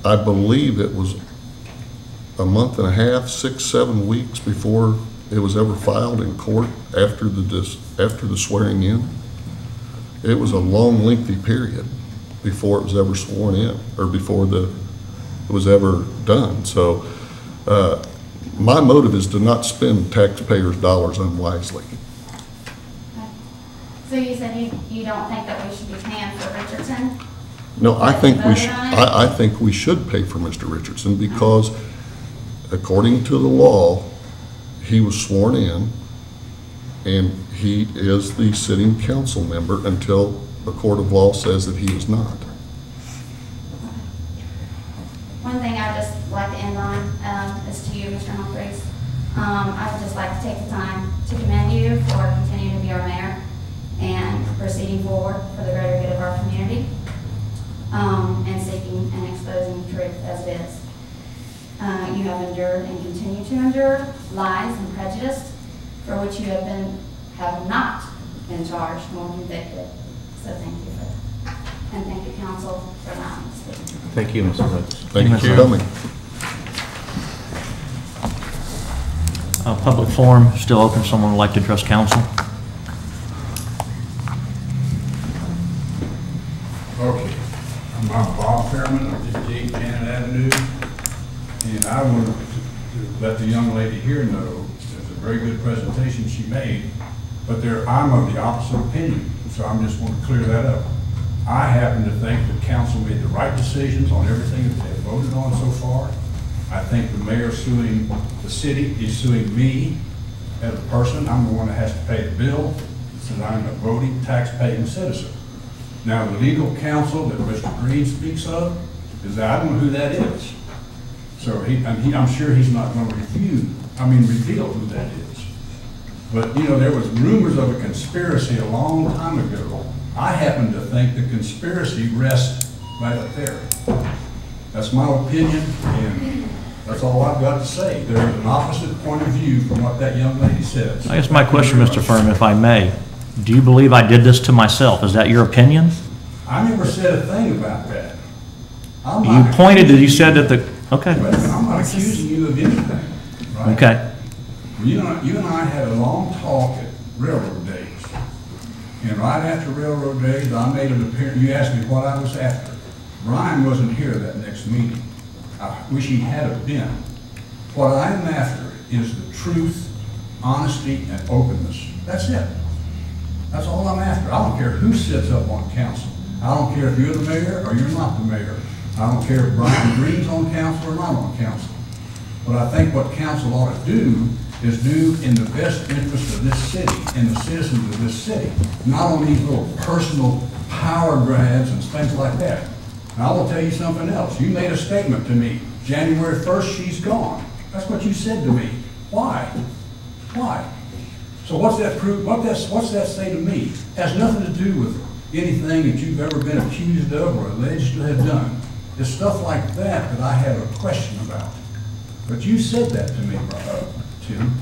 I believe it was a month and a half, 6, 7 weeks before it was ever filed in court after the swearing in. It was a long, lengthy period before it was ever sworn in or before it was ever done. So my motive is to not spend taxpayers' dollars unwisely. So you said you don't think that we should be paying for Richardson? No, I think we should. Voted on it? I think we should pay for Mr. Richardson because, according to the law, he was sworn in, and he is the sitting council member until the court of law says that he is not. One thing I'd just like to end on is to you, Mr. Humphreys. I would just like to take the time to commend you for continuing to be our mayor and proceeding forward for the greater good of our community, and seeking and exposing truth as it is. You have endured and continue to endure lies and prejudice for which you have not been charged nor convicted. So thank you for that. And thank you, council, for allowing me to speak. Thank you, Mrs. Oates. Thank you for coming. Public forum still open. Someone would like to address council? Okay, I'm Bob Fairman of 58 Janet Avenue, and I wanted to let the young lady here know it was a very good presentation she made, but I'm of the opposite opinion, so I'm just want to clear that up. I happen to think that council made the right decisions on everything that they have voted on so far. I think the mayor suing the city is suing me as a person. I'm the one that has to pay the bill since I'm a voting, tax-paying citizen. Now, the legal counsel that Mr. Green speaks of, I don't know who that is. So I'm sure he's not going to reveal who that is. But, you know, there was rumors of a conspiracy a long time ago. I happen to think the conspiracy rests right up there. That's my opinion, and that's all I've got to say. There is an opposite point of view from what that young lady says. I guess my question, Mr. Furman, if I may, do you believe I did this to myself? Is that your opinion? I never said a thing about that. You pointed to, you said that the, okay. I'm not accusing you of anything, right? Okay. You and I had a long talk at railroad days. And right after railroad days, I made an appearance. You asked me what I was after. Brian wasn't here that next meeting. I wish he had have been. What I'm after is the truth, honesty, and openness. That's it. That's all I'm after. I don't care who sits up on council. I don't care if you're the mayor or you're not the mayor. I don't care if Brian Green's on council or not on council. But I think what council ought to do is do in the best interest of this city and the citizens of this city, not on these little personal power grabs and things like that. And I will tell you something else. You made a statement to me, January 1st, she's gone. That's what you said to me. Why? Why? So what's that prove? What's that say to me? It has nothing to do with anything that you've ever been accused of or alleged to have done. It's stuff like that I have a question about. But you said that to me, Tim.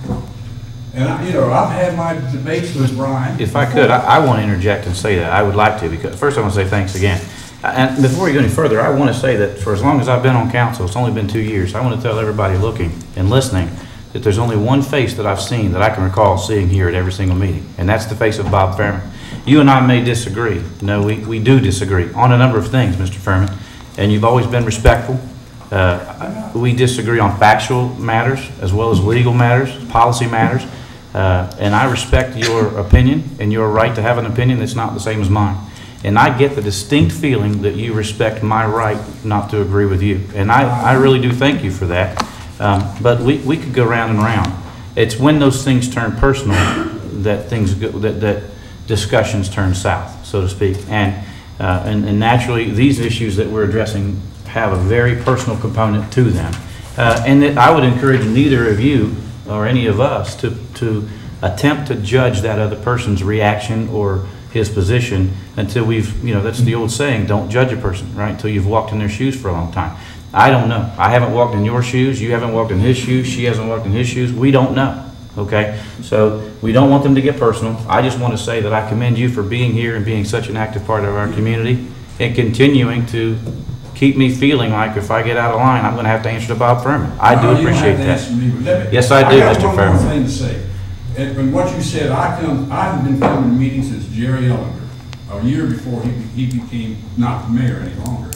And I've had my debates with Brian. If I could, I want to interject and say that. I would like to, because first I want to say thanks again. And before you go any further, I want to say that for as long as I've been on council, it's only been 2 years, I want to tell everybody looking and listening that there's only one face that I've seen that I can recall seeing here at every single meeting, and that's the face of Bob Fairman. You and I may disagree. No, we do disagree on a number of things, Mr. Fairman, and you've always been respectful. We disagree on factual matters as well as legal matters, policy matters, and I respect your opinion and your right to have an opinion that's not the same as mine. And I get the distinct feeling that you respect my right not to agree with you. And I really do thank you for that. But we could go round and round. It's when those things turn personal that that discussions turn south, so to speak. And naturally, these issues that we're addressing have a very personal component to them. And that I would encourage neither of you or any of us to attempt to judge that other person's reaction or his position until we've, that's the old saying, don't judge a person, right, until you've walked in their shoes for a long time. I don't know. I haven't walked in your shoes. You haven't walked in his shoes. She hasn't walked in his shoes. We don't know, okay? So we don't want them to get personal. I just want to say that I commend you for being here and being such an active part of our community and continuing to keep me feeling like if I get out of line, I'm going to have to answer to Bob Furman. I do appreciate that. Yes, I do, Mr. Furman. I got one more thing to say. And what you said, I've been coming to meetings since Jerry Ellinger, a year before he became not the mayor any longer.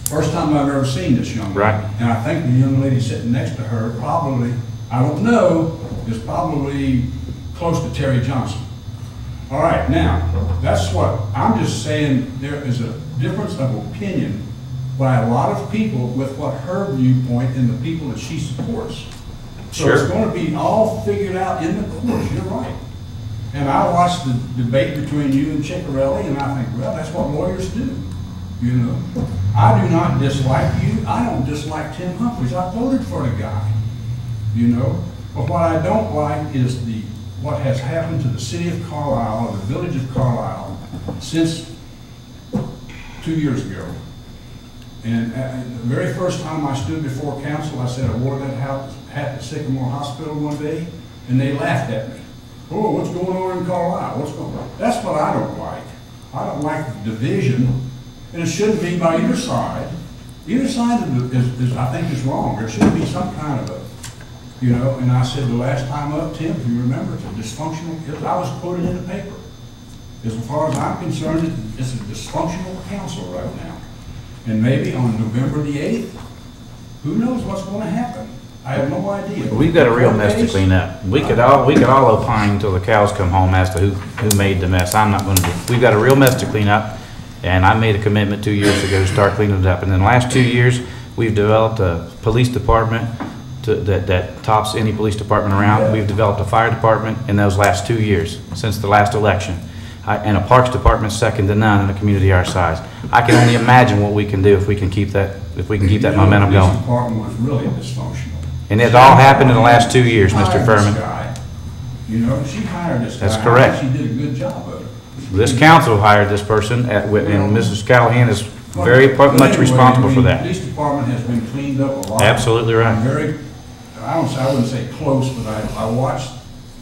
First time I've ever seen this young lady. Right. And I think the young lady sitting next to her probably, I don't know, is probably close to Terry Johnson. All right, now, that's what, I'm just saying there is a difference of opinion by a lot of people with what her viewpoint and the people that she supports. So Sure. it's going to be all figured out in the courts, you're right. And I watched the debate between you and Ciccarelli, and I think, well, that's what lawyers do, I do not dislike you. I don't dislike Tim Humphries. I voted for the guy, But what I don't like is what has happened to the city of Carlisle, or the village of Carlisle, since 2 years ago. And the very first time I stood before council, I said I wore that hat at Sycamore Hospital one day, and they laughed at me. Oh, what's going on in Carlisle? What's going on? That's what I don't like. I don't like the division, and it shouldn't be by either side. Either side is I think, is wrong. There should be some kind of a, and I said the last time up, Tim, if you remember, it's a dysfunctional, I was quoted in the paper. As far as I'm concerned, it's a dysfunctional council right now. And maybe on November the 8th, who knows what's going to happen? I have no idea. We've got a real mess to clean up. We could all opine until the cows come home as to who made the mess. I'm not going to do. We've got a real mess to clean up, and I made a commitment 2 years ago to start cleaning it up. And in the last 2 years, we've developed a police department that tops any police department around. Yeah. We've developed a fire department in those last 2 years since the last election. And a parks department second to none in a community our size. I can only imagine what we can do if we can keep that momentum going. The department was really dysfunctional. And it all happened in the last 2 years, Mr. Furman. She hired this guy. That's correct. She did a good job of it. This council hired this person, and Mrs. Callahan is very much responsible for that. The police department has been cleaned up a lot. Absolutely right. I wouldn't say close, but I watched.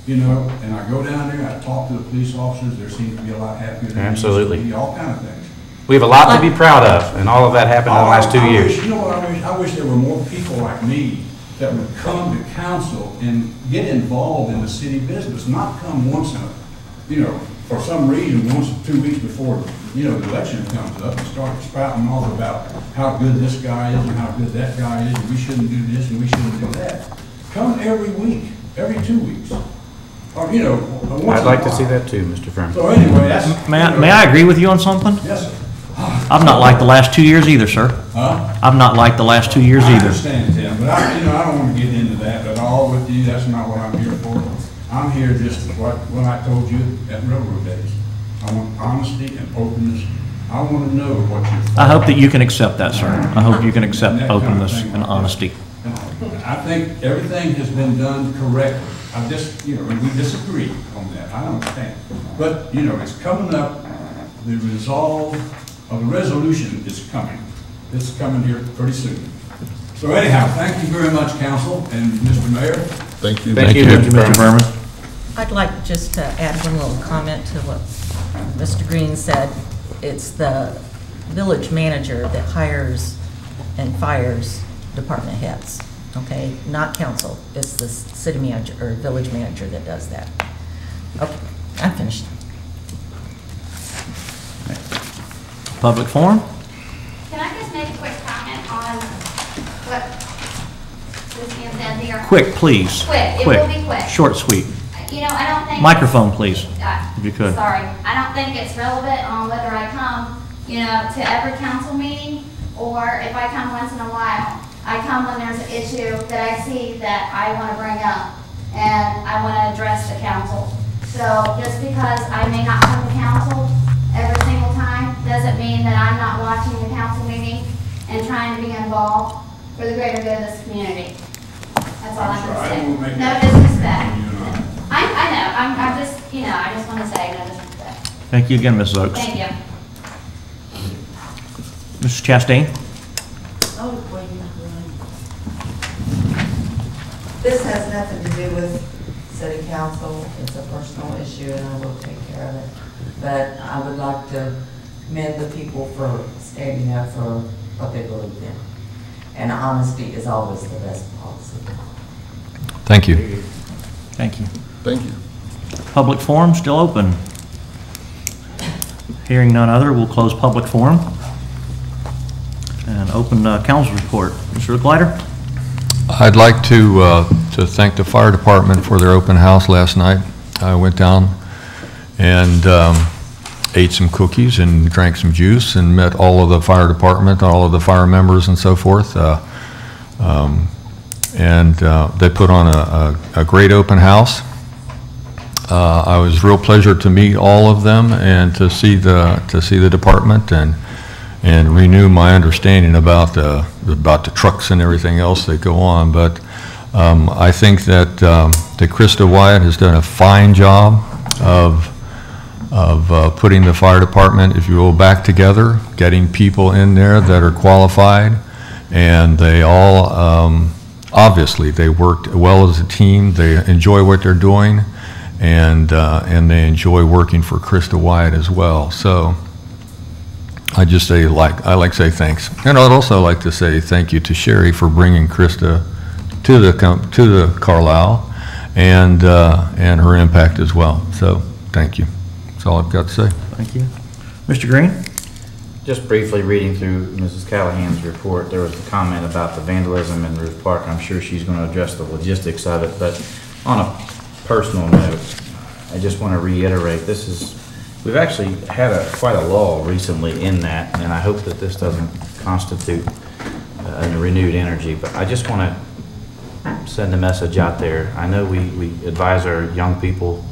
And I go down there, I talk to the police officers, there seems to be a lot happier. Absolutely. All kind of things. We have a lot to be proud of, and all of that happened in the last 2 years. I wish there were more people like me that would come to council and get involved in the city business, not come once in a, for some reason, once or 2 weeks before, the election comes up and start spouting off about how good this guy is and how good that guy is, and we shouldn't do this and we shouldn't do that. Come every week, every 2 weeks. Or, I'd like to see that too, Mr. Furman. So anyway, that's... May I agree with you on something? Yes, sir. I'm not like the last 2 years either, sir. Huh? I'm not like the last 2 years I either. understand, Tim, but I don't want to get into that at all with you. That's not what I'm here for. I'm here just what I told you at railroad days. I want honesty and openness. I want to know what you're for. I hope that you can accept that, sir. I hope you can accept openness and honesty. I think everything has been done correctly. I just, and we disagree on that. I understand. But, it's coming up. The resolve of the resolution is coming. It's coming here pretty soon. So anyhow, thank you very much, council and Mr. Mayor. Thank you. Thank you, Mr. Furman. I'd like just to add one little comment to what Mr. Green said. It's the village manager that hires and fires department heads, okay? Not council. It's the city manager or village manager that does that. Okay, I'm finished. Public forum? Can I just make a quick comment on Cynthia. Quick, please. Quick, it will be quick. Short, sweet. You know, I don't think. Microphone, please, if you could. Sorry, I don't think it's relevant on whether I come, you know, to every council meeting, or if I come once in a while. I come when there's an issue that I see that I want to bring up, and I want to address the council. So just because I may not come to council every single time, doesn't mean that I'm not watching the council meeting and trying to be involved for the greater good of this community. That's all I'm going to say. No disrespect. I know, I'm just, you know, I just want to say no disrespect. Thank you again, Mrs. Oaks. Thank you. Mrs. Chastain? This has nothing to do with city council. It's a personal issue and I will take care of it. But I would like to commend the people for standing up for what they believe in. And honesty is always the best policy. Thank you. Thank you. Thank you. Public forum still open. Hearing none other, we'll close public forum and open council report. Mr. Glider? I'd like to thank the fire department for their open house last night. I went down and ate some cookies and drank some juice and met all of the fire department, all of the fire members and so forth. They put on a great open house. I was real pleasure to meet all of them and to see the department and renew my understanding about the trucks and everything else that go on. But I think that Krista Wyatt has done a fine job of putting the fire department, if you will, back together, getting people in there that are qualified, and they all obviously they worked well as a team. They enjoy what they're doing, and they enjoy working for Krista Wyatt as well. So I just say I like to say thanks, and I'd also like to say thank you to Sherry for bringing Krista to the Carlisle and her impact as well. So thank you. That's all I've got to say. Thank you. Mr. Green? Just briefly reading through Mrs. Callahan's report, there was a comment about the vandalism in Roof Park. I'm sure she's going to address the logistics of it, but on a personal note, I just want to reiterate, we've actually had quite a lull recently in that, and I hope that this doesn't constitute a renewed energy, but I just want to send a message out there. I know we advise our young people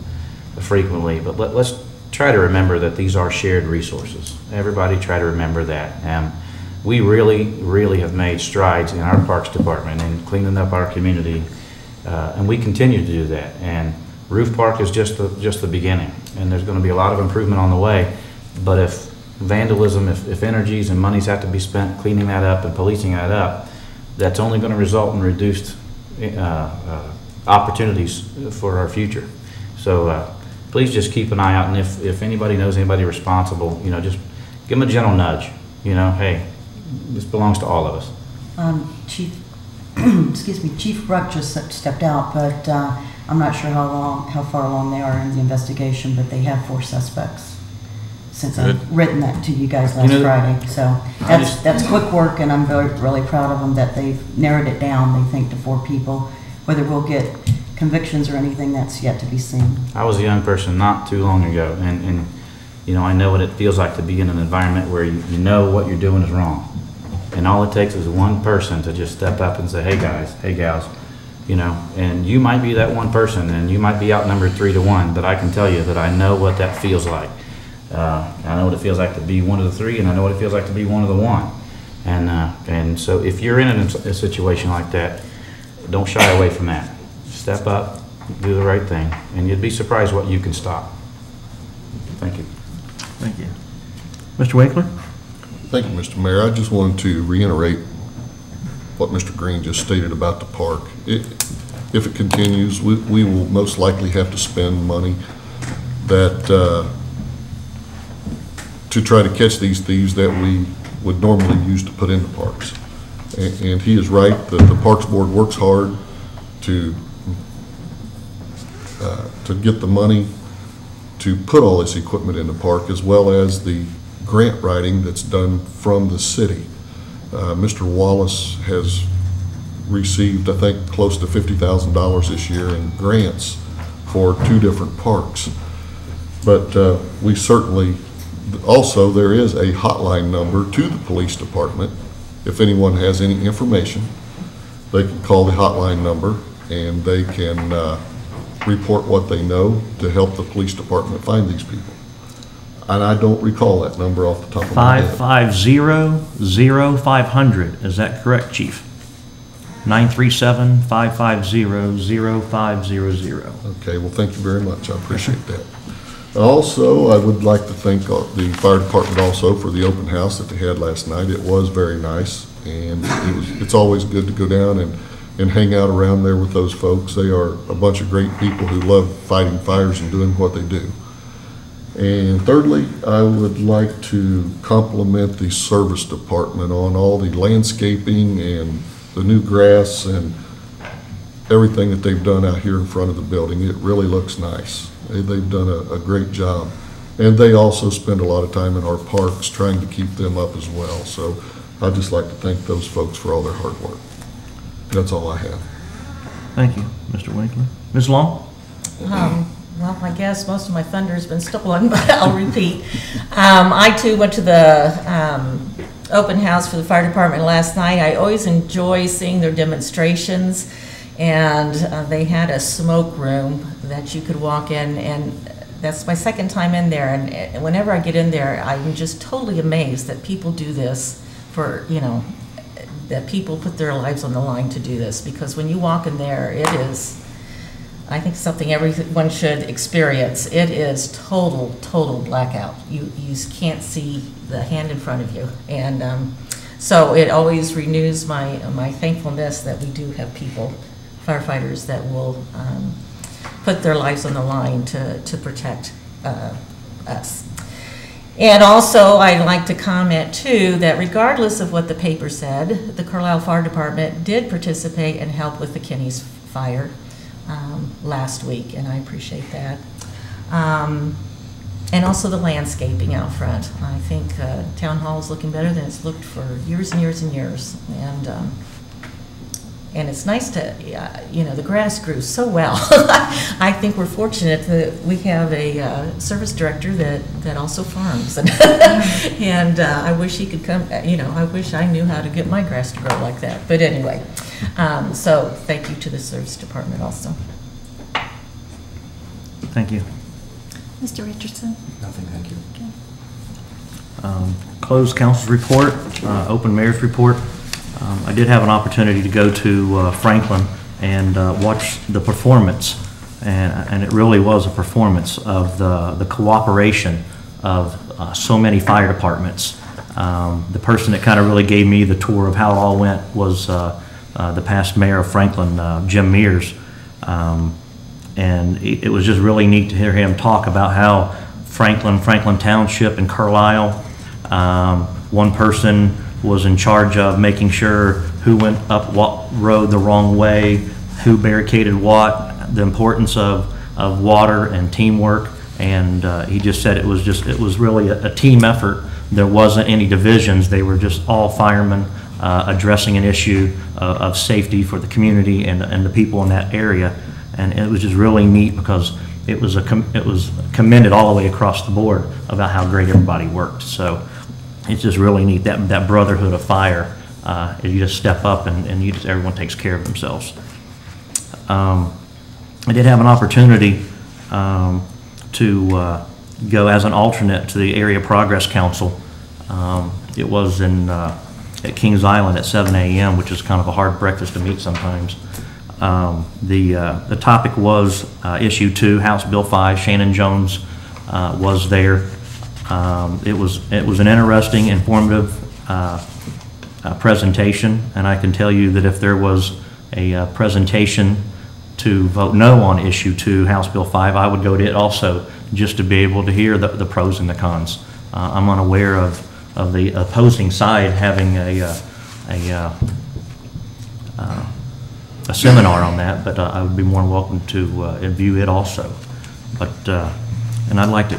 frequently, but let's try to remember that these are shared resources. Everybody try to remember that. We really have made strides in our Parks Department in cleaning up our community, and we continue to do that. And Roof Park is just the beginning, and there's going to be a lot of improvement on the way. But if vandalism, if energies and monies have to be spent cleaning that up and policing that up, that's only going to result in reduced opportunities for our future. So please just keep an eye out, and if anybody knows anybody responsible, you know, just give them a gentle nudge. You know, hey, this belongs to all of us. Chief, excuse me, Chief Bruck just stepped out, but I'm not sure how far along they are in the investigation, but they have 4 suspects since I've written that to you guys last Friday. So that's quick work, and I'm really proud of them that they've narrowed it down, they think, to 4 people. Whether we'll get convictions or anything, that's yet to be seen. I was a young person not too long ago, and you know, I know what it feels like to be in an environment where you know what you're doing is wrong. And all it takes is one person to just step up and say, hey guys, hey gals, you know, and you might be that one person and you might be outnumbered 3 to 1, but I can tell you that I know what that feels like. I know what it feels like to be one of the 3, and I know what it feels like to be one of the 1. And so if you're in a situation like that, don't shy away from that. Step up, do the right thing, and you'd be surprised what you can stop. Thank you. Thank you. Mr. Winkler? Thank you, Mr. Mayor. I just wanted to reiterate what Mr. Green just stated about the park. If it continues, we will most likely have to spend money that to try to catch these thieves that we would normally use to put into parks. And he is right, the Parks Board works hard to get the money to put all this equipment in the park, as well as the grant writing that's done from the city. Mr. Wallace has received, I think, close to $50,000 this year in grants for 2 different parks. But we certainly, also there is a hotline number to the police department. If anyone has any information, they can call the hotline number and they can report what they know to help the police department find these people. And I don't recall that number off the top of my head. 550-0500, is that correct, Chief? 937-550-0500. Okay, well, thank you very much. I appreciate that. Also, I would like to thank the fire department also for the open house that they had last night. It was very nice, and it's always good to go down and hang out around there with those folks. They are a bunch of great people who love fighting fires and doing what they do. And thirdly, I would like to compliment the service department on all the landscaping and the new grass and everything that they've done out here in front of the building. It really looks nice. They've done a great job. And they also spend a lot of time in our parks trying to keep them up as well. So I'd just like to thank those folks for all their hard work. That's all I have. Thank you, Mr. Winkler. Ms. Long? Well, I guess most of my thunder has been stolen, but I'll repeat. I too went to the open house for the fire department last night. I always enjoy seeing their demonstrations, and they had a smoke room that you could walk in, and that's my second time in there, and whenever I get in there, I'm just totally amazed that people do this for, you know, that people put their lives on the line to do this, because when you walk in there, it is, I think, something everyone should experience. It is total blackout. You can't see the hand in front of you. And so it always renews my thankfulness that we do have people, firefighters, that will put their lives on the line to protect us. And also, I'd like to comment, too, that regardless of what the paper said, the Carlisle Fire Department did participate and help with the Kinney's fire last week, and I appreciate that. And also the landscaping out front. I think Town Hall is looking better than it's looked for years and years and years. And it's nice to, you know, the grass grew so well. I think we're fortunate that we have a service director that also farms. And I wish he could come, you know, I wish I knew how to get my grass to grow like that. But anyway, so thank you to the service department also. Thank you. Mr. Richardson? Nothing, thank you. Closed council's report, open mayor's report. I did have an opportunity to go to Franklin and watch the performance, and it really was a performance of the cooperation of so many fire departments. The person that kind of really gave me the tour of how it all went was the past mayor of Franklin, Jim Mears. And it was just really neat to hear him talk about how Franklin Township, and Carlisle, one person was in charge of making sure who went up what road the wrong way, who barricaded what, the importance of water and teamwork. And he just said it was really a team effort. There wasn't any divisions. They were just all firemen addressing an issue of safety for the community and the people in that area. And it was just really neat because it was commended all the way across the board about how great everybody worked. So it's just really neat, that brotherhood of fire. You just step up and everyone takes care of themselves. I did have an opportunity to go as an alternate to the Area Progress Council. It was at Kings Island at 7 a.m., which is kind of a hard breakfast to meet sometimes. The topic was issue 2, House Bill 5. Shannon Jones was there. It was an interesting, informative presentation, and I can tell you that if there was a presentation to vote no on issue 2, House Bill 5, I would go to it also, just to be able to hear the pros and the cons. I'm unaware of the opposing side having a seminar on that, but I would be more than welcome to view it also. But and I'd like to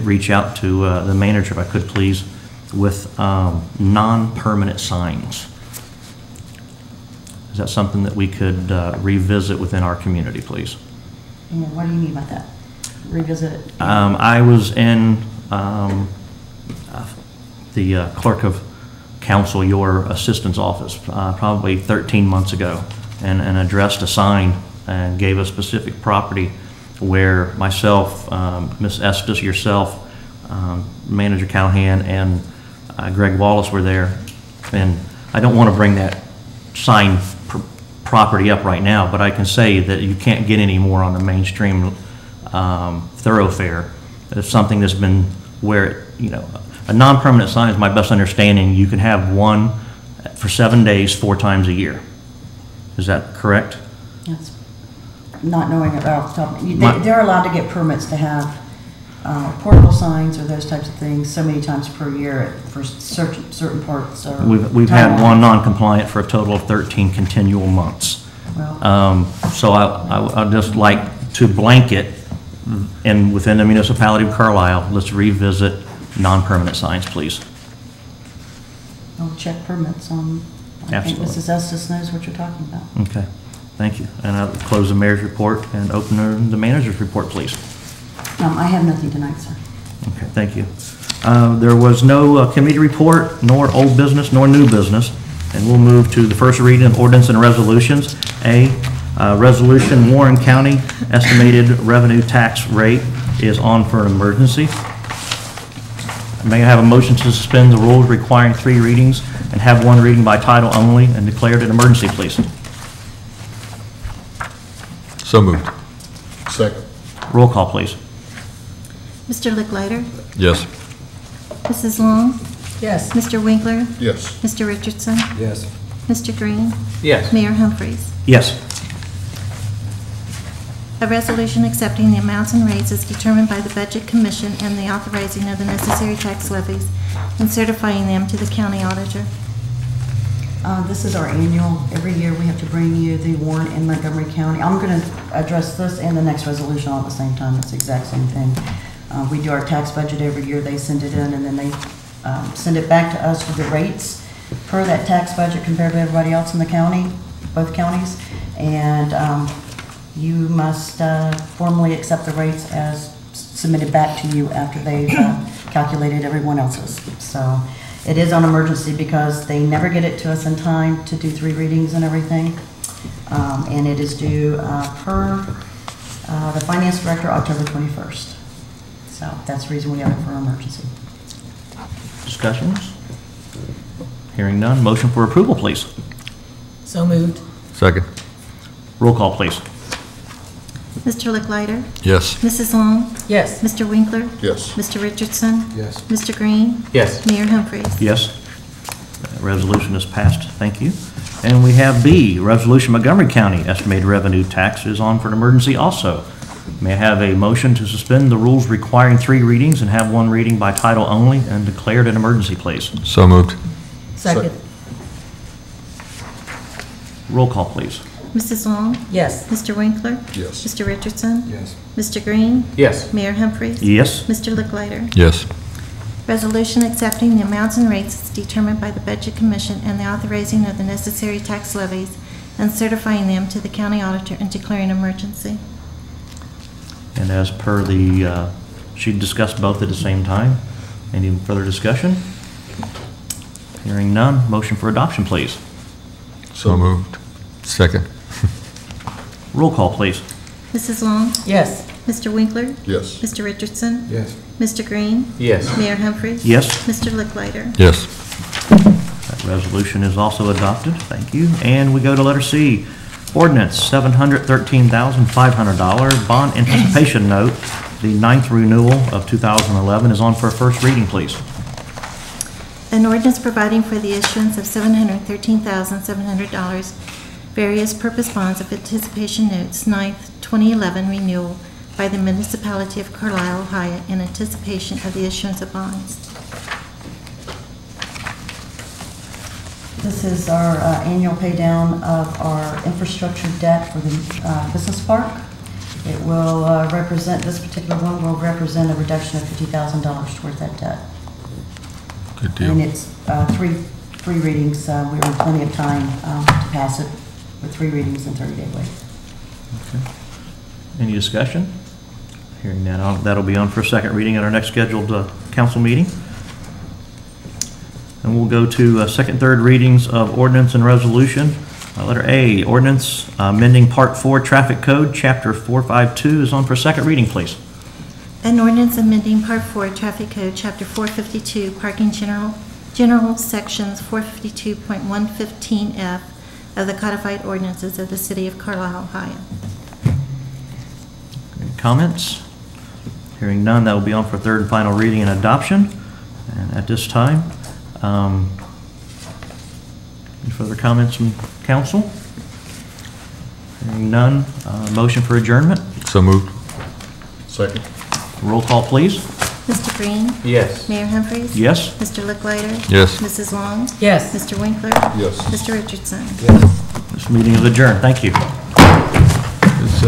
reach out to the manager, if I could please, with non-permanent signs. Is that something that we could revisit within our community, please? And what do you mean by that? Revisit it? I was in the clerk of council, your assistant's office, probably 13 months ago, and addressed a sign and gave a specific property where myself, Ms. Estes, yourself, Manager Callahan, and Greg Wallace were there. And I don't want to bring that sign property up right now, but I can say that you can't get any more on the mainstream thoroughfare. It's something that's been where, you know, a non-permanent sign is my best understanding. You can have one for 7 days, 4 times a year. Is that correct? Yes. Not knowing it off the top. They're allowed to get permits to have portable signs or those types of things so many times per year for certain parts. Or We've had one non-compliant for a total of 13 continual months. Well, So I'd just like to blanket, and within the municipality of Carlisle, let's revisit non-permanent signs, please. I'll check permits on. I think Absolutely. Mrs. Estes knows what you're talking about. Okay, thank you. And I'll close the mayor's report and open the manager's report, please. I have nothing tonight, sir. Okay, thank you. There was no committee report, nor old business, nor new business. And we'll move to the first reading of ordinance and resolutions. Resolution, Warren County estimated revenue tax rate is on for an emergency. May I have a motion to suspend the rules requiring 3 readings and have 1 reading by title only and declare it an emergency, please? So moved. Second. Roll call, please. Mr. Licklider? Yes. Mrs. Long? Yes. Mr. Winkler? Yes. Mr. Richardson? Yes. Mr. Green? Yes. Mayor Humphries? Yes. A resolution accepting the amounts and rates as determined by the Budget Commission and the authorizing of the necessary tax levies and certifying them to the county auditor. This is our annual. Every year we have to bring you the Warren and Montgomery County. I'm going to address this and the next resolution all at the same time. It's the exact same thing. We do our tax budget every year. They send it in, and then they send it back to us with the rates per that tax budget compared to everybody else in the county, both counties. And you must formally accept the rates as submitted back to you after they've calculated everyone else's. So it is on emergency because they never get it to us in time to do 3 readings and everything. And it is due per the finance director October 21st. So that's the reason we have it for emergency. Discussions? Hearing none. Motion for approval, please. So moved. Second. Roll call, please. Mr. Licklider? Yes. Mrs. Long? Yes. Mr. Winkler? Yes. Mr. Richardson? Yes. Mr. Green? Yes. Mayor Humphries? Yes. That resolution is passed. Thank you. And we have B, Resolution Montgomery County estimated revenue tax is on for an emergency also. May I have a motion to suspend the rules requiring 3 readings and have 1 reading by title only and declare it an emergency, please? So moved. Second. Roll call, please. Mrs. Long? Yes. Mr. Winkler? Yes. Mr. Richardson? Yes. Mr. Green? Yes. Mayor Humphries? Yes. Mr. Licklider? Yes. Resolution accepting the amounts and rates as determined by the Budget Commission and the authorizing of the necessary tax levies and certifying them to the county auditor and declaring emergency. And as per the, she discussed both at the same time. Any further discussion? Hearing none. Motion for adoption, please. So moved. Second. Roll call, please. Mrs. Long? Yes. Mr. Winkler? Yes. Mr. Richardson? Yes. Mr. Green? Yes. Mayor Humphries? Yes. Mr. Licklider? Yes. That resolution is also adopted. Thank you. And we go to letter C. Ordinance $713,500 bond anticipation note. The 9th renewal of 2011 is on for a first reading, please. An ordinance providing for the issuance of $713,700 various purpose bonds of anticipation notes, 9th 2011 renewal by the municipality of Carlisle, Ohio, in anticipation of the issuance of bonds. This is our annual pay down of our infrastructure debt for the business park. It will represent, this particular one will represent a reduction of $50,000 towards that debt. Good deal. And it's three readings. We were in plenty of time to pass it with 3 readings and 30-day wait. Any discussion? Hearing none, that'll be on for a second reading at our next scheduled council meeting. And we'll go to second, third readings of ordinance and resolution. Letter A, ordinance amending Part 4 Traffic Code, Chapter 452 is on for second reading, please. An ordinance amending Part 4 Traffic Code, Chapter 452, Parking General Sections 452.115F of the codified ordinances of the City of Carlisle, Ohio. Any comments? Hearing none, that will be on for third and final reading and adoption. And at this time, any further comments from council? Hearing none, motion for adjournment. So moved. Second. Roll call, please. Mr. Green? Yes. Mayor Humphries? Yes? Mr. Licklider? Yes. Mrs. Long? Yes. Mr. Winkler? Yes. Mr. Richardson? This meeting is adjourned. Thank you. It's,